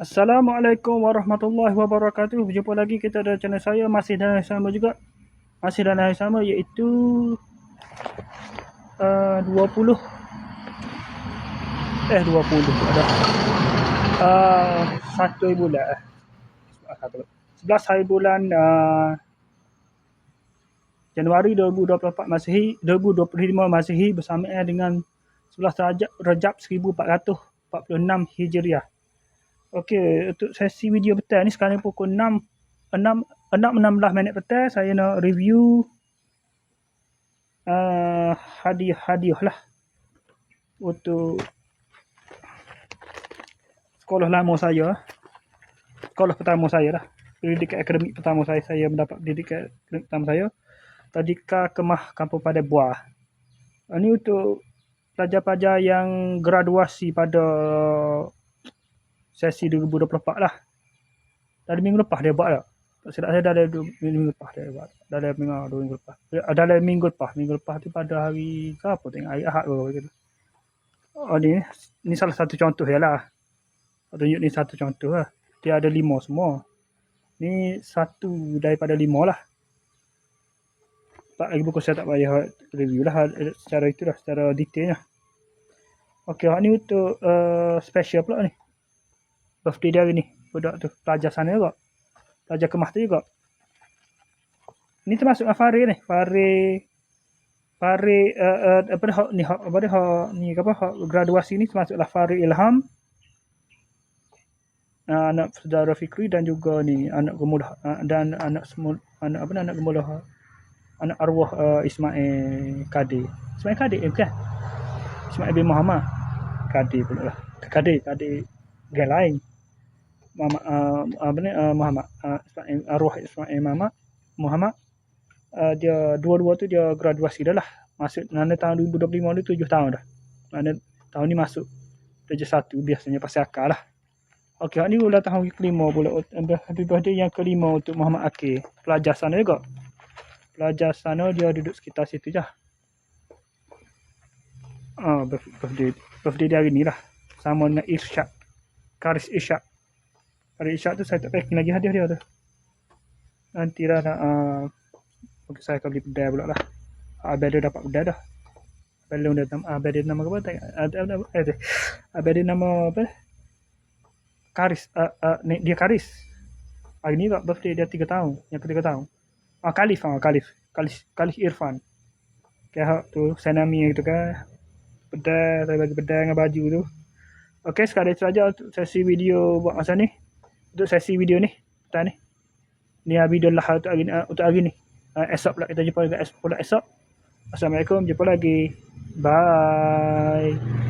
Assalamualaikum warahmatullahi wabarakatuh. Berjumpa lagi kita dalam channel saya, masih dalam yang sama juga. Masih dalam yang sama, iaitu 20 ada 1 bulan 11 hari bulan Januari 2024 Masehi, 2025 Masehi, bersamaan dengan 11 Rajab 1446 Hijriah. Okey, untuk sesi video petang ni sekarang pukul 6.16 petang, saya nak review hadiah lah untuk sekolah lama saya, sekolah pertama saya lah, pendidikan akademik pertama saya mendapat pendidikan akademik pertama saya, Tadika Kemah Kampung Padan Buah. Ini untuk pelajar-pelajar yang graduasi pada sesi 2024 lah. Dari minggu lepas dia buat tak? Tak silap saya dah ada minggu lepas dia buat. Dah ada minggu lepas. Dah minggu lepas. Minggu lepas tu pada hari ke apa tengok, hari Ahad ke gitu. Oh ni salah satu contoh je lah. Tunjuk ni satu contoh lah. Dia ada 5 semua. Ni satu daripada 5 lah. Tak lagi buku saya tak payah review lah secara itulah, secara detailnya. Okey, ni untuk special pula ni. Birthday dia hari ni. Budak tu, pelajar sana juga. Pelajar Kemah tu juga. Ni termasuk Farid ni. Farid apa dah ni graduasi ni termasuklah Farid Ilham. Anak saudara Fikri dan juga ni anak gemulah dan anak gemulah anak arwah Ismail Kadir. Ismail Kadir bukan? Ismail bin Muhammad Kadir pula lah. Kadir gang lain. Muhammad arwah Ismail Muhammad. Dia dua-dua tu dia graduasi dah lah. Masuk mana tahun 2025 ni 7 tahun dah. Mana tahun ni masuk darjah 1 biasanya pasal akal lah. Okey, ni ulang tahun kelima pula. Happy birthday yang kelima untuk Muhammad Akil. Pelajar sana juga. Pelajar sana dia duduk sekitar situ je. Birthday dia hari ni lah. Sama dengan Irsyad. Karis Irsyad. Karis Irsyad tu saya tak packing lagi hadiah dia tu. Nantilah nak saya akan beli pedai pula lah. Abang dia dapat pedai dah. Belum dia abang dia nama apa? Abang dia nama apa? Karis. Dia Karis. Hari ni tak birthday dia 3 tahun. Yang ketiga tahun. Khalif Irfan. Kayak tu Sanami gitu kan. Pedai, saya bagi pedai dengan baju tu. Okey, sekadar itu saja untuk sesi video buat masa ni. Untuk sesi video ni, petang ni. Ni video lah untuk hari ni. Esok pula kita jumpa dengan esok. Assalamualaikum, jumpa lagi. Bye.